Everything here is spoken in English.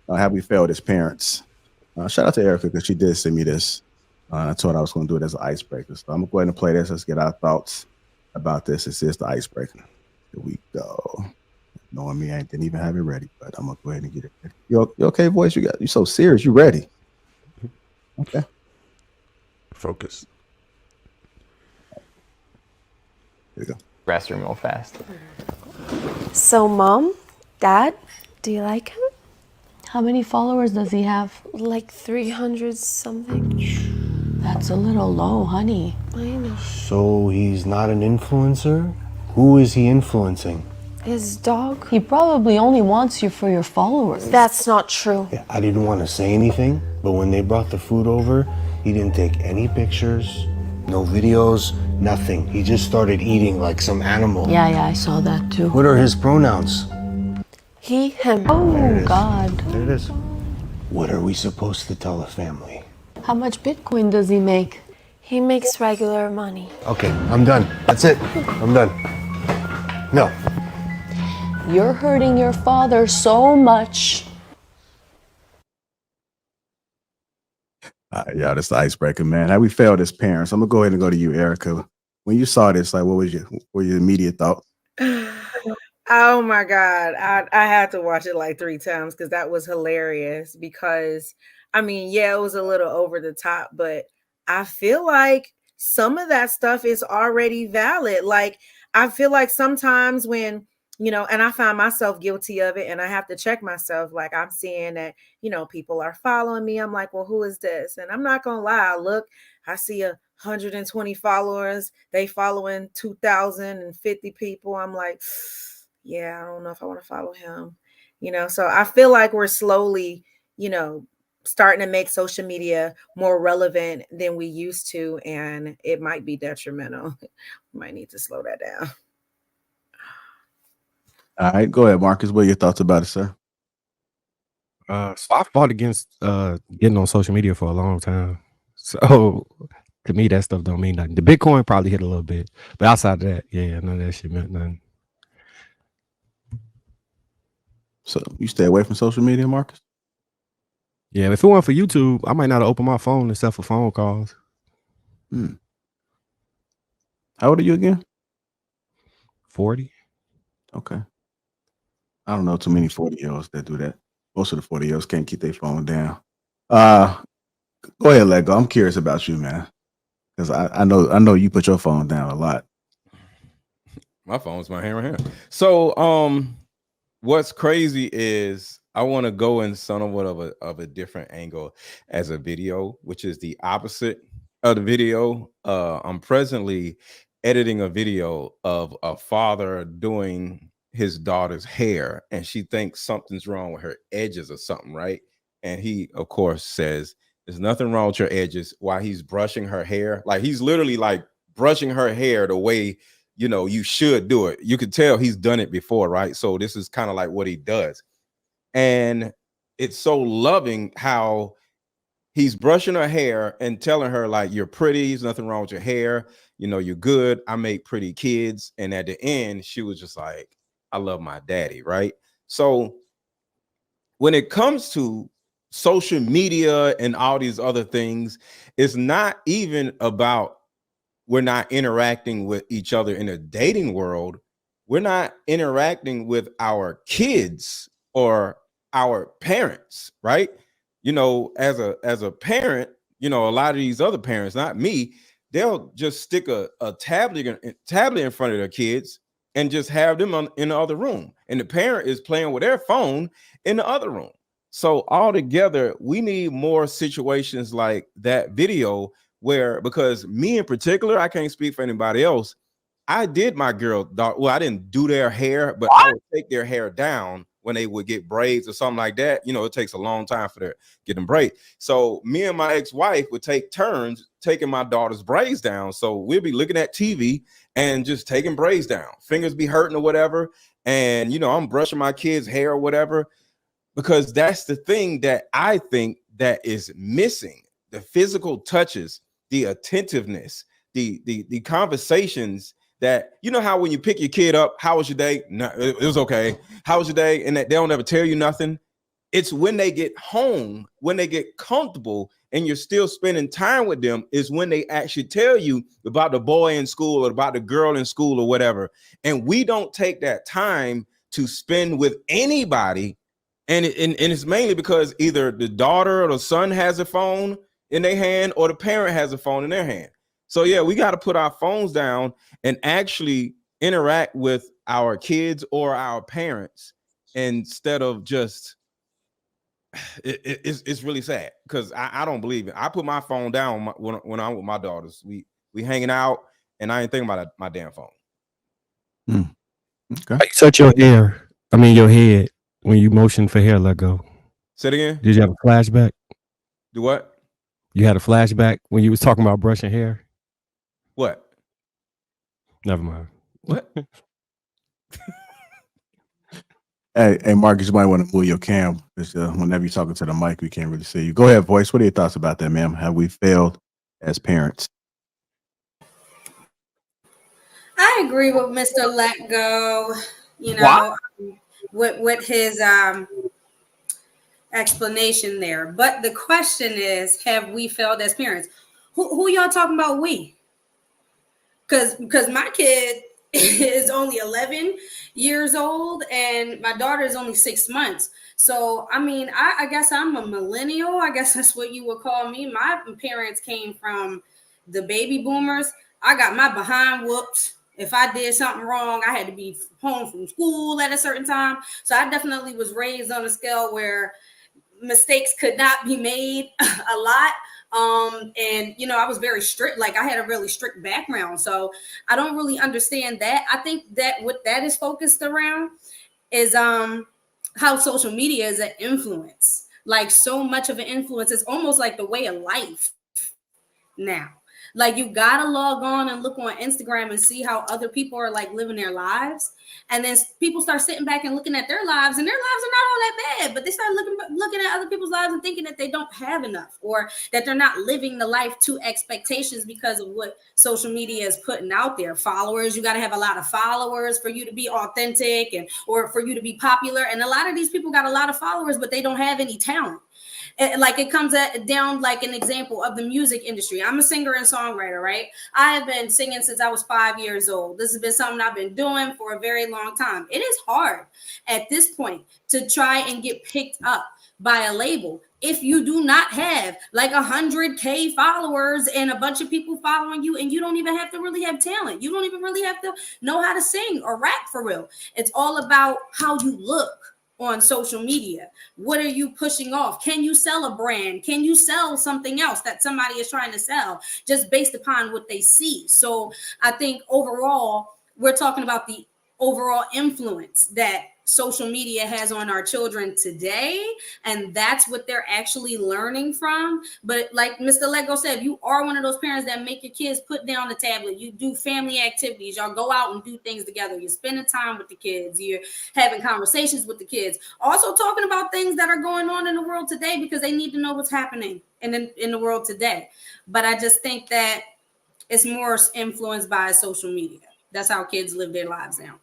How we failed as parents. Shout out to Erica because she did send me this. I told her I was going to do it as an icebreaker. So I'm going to go ahead and play this. Let's get our thoughts about this. This is the icebreaker. Here we go. Knowing me, I didn't even have it ready, but I'm going to go ahead and get it ready. You okay, voice? You so serious. You ready? Okay. Focus. Here we go. Restroom real fast. So, Mom, Dad, do you like him? How many followers does he have? Like 300 something. That's a little low, honey. I know. So he's not an influencer? Who is he influencing? His dog? He probably only wants you for your followers. That's not true. Yeah, I didn't want to say anything, but when they brought the food over, he didn't take any pictures, no videos, nothing. He just started eating like some animal. Yeah, I saw that too. What are his pronouns? He, him. Oh, God. There it is. What are we supposed to tell the family? How much Bitcoin does he make? He makes regular money. Okay, I'm done. That's it. I'm done. No. You're hurting your father so much. Yeah, that's the icebreaker, man. How we failed as parents. I'm going to go ahead and go to you, Erica. When you saw this, like, what was your immediate thought? Oh my God. I had to watch it like 3 times because that was hilarious. Because I mean, yeah, it was a little over the top, but I feel like some of that stuff is already valid. Like, I feel like sometimes when, and I find myself guilty of it and I have to check myself, like I'm seeing that, people are following me. I'm like, well, who is this? And I'm not going to lie. Look, I see 120 followers. They following 2,050 people. I'm like, yeah, I don't know if I want to follow him, so I feel like we're slowly, starting to make social media more relevant than we used to, and it might be detrimental. We might need to slow that down. All right, go ahead, Marcus. What are your thoughts about it, sir? So I've fought against getting on social media for a long time. So to me, that stuff don't mean nothing. The Bitcoin probably hit a little bit, but outside of that, yeah, none of that shit meant nothing. So you stay away from social media, Marcus? Yeah, if it weren't for YouTube, I might not have opened my phone except for phone calls. How old are you again? 40. Okay. I don't know too many 40-year-olds that do that. Most of the 40-year-olds can't keep their phone down. Go ahead, Lego. I'm curious about you, man, because I know you put your phone down a lot. My phone's my hammer. So, what's crazy is I want to go in somewhat of a different angle as a video, which is the opposite of the video. I'm presently editing a video of a father doing his daughter's hair, and she thinks something's wrong with her edges or something, right? And he, of course, says there's nothing wrong with your edges while he's brushing her hair. Like, he's literally like brushing her hair the way you should do it. You could tell he's done it before, right? So this is kind of like what he does. And it's so loving how he's brushing her hair and telling her, like, you're pretty, there's nothing wrong with your hair, you're good, I make pretty kids. And at the end, she was just like, I love my daddy, right? So when it comes to social media and all these other things, it's not even about we're not interacting with each other in a dating world. We're not interacting with our kids or our parents, right? As a parent, a lot of these other parents, not me, they'll just stick a tablet in front of their kids and just have them in the other room. And the parent is playing with their phone in the other room. So altogether, we need more situations like that video where, because me in particular, I can't speak for anybody else, I did my girl, well, I didn't do their hair, but I would take their hair down when they would get braids or something like that. It takes a long time for their get them braids. So me and my ex-wife would take turns taking my daughter's braids down. So we'd be looking at TV and just taking braids down. Fingers be hurting or whatever. And, I'm brushing my kids' hair or whatever, because that's the thing that I think that is missing. The physical touches, the attentiveness, the conversations that, how when you pick your kid up, how was your day? No, it was okay. How was your day? And that they don't ever tell you nothing. It's when they get home, when they get comfortable, and you're still spending time with them, is when they actually tell you about the boy in school or about the girl in school or whatever. And we don't take that time to spend with anybody. And it's mainly because either the daughter or the son has a phone in their hand or the parent has a phone in their hand. So yeah, we got to put our phones down and actually interact with our kids or our parents instead of just it's really sad because I don't believe it. I put my phone down when I'm with my daughters. We hanging out and I ain't thinking about my damn phone. Okay. You touch your hair. I mean your head when you motion for hair let go. Say it again. Did you have a flashback? Do what? You had a flashback when you was talking about brushing hair? What? Never mind. What? Hey, Marcus, you might want to move your cam because whenever you're talking to the mic, we can't really see you. Go ahead, voice. What are your thoughts about that, ma'am? Have we failed as parents? I agree with Mr. Let Go, you know, with his explanation there. But the question is, have we failed as parents? Who y'all talking about we? Because my kid is only 11 years old and my daughter is only 6 months. So, I mean, I guess I'm a millennial. I guess that's what you would call me. My parents came from the baby boomers. I got my behind whooped. If I did something wrong, I had to be home from school at a certain time. So I definitely was raised on a scale where mistakes could not be made a lot. And you know, I was very strict, like I had a really strict background. So I don't really understand that. I think that what that is focused around is how social media is an influence. Like so much of an influence is almost like the way of life now. Like you gotta log on and look on Instagram and see how other people are like living their lives. And then people start sitting back and looking at their lives, and their lives are not all that bad, but they start looking at other people's lives and thinking that they don't have enough or that they're not living the life to expectations because of what social media is putting out there. Followers, you got to have a lot of followers for you to be authentic and or for you to be popular. And a lot of these people got a lot of followers, but they don't have any talent. Like it comes down like an example of the music industry. I'm a singer and songwriter, right? I have been singing since I was 5 years old. This has been something I've been doing for a very long time. It is hard at this point to try and get picked up by a label if you do not have like 100K followers and a bunch of people following you, and you don't even have to really have talent. You don't even really have to know how to sing or rap for real. It's all about how you look on social media. What are you pushing off? Can you sell a brand? Can you sell something else that somebody is trying to sell just based upon what they see? So I think overall, we're talking about the overall influence that social media has on our children today, and that's what they're actually learning from. But like Mr. Lego said, you are one of those parents that make your kids put down the tablet. You do family activities, y'all go out and do things together, you're spending time with the kids, you're having conversations with the kids, also talking about things that are going on in the world today because they need to know what's happening in the world today. But I just think that it's more influenced by social media. That's how kids live their lives now.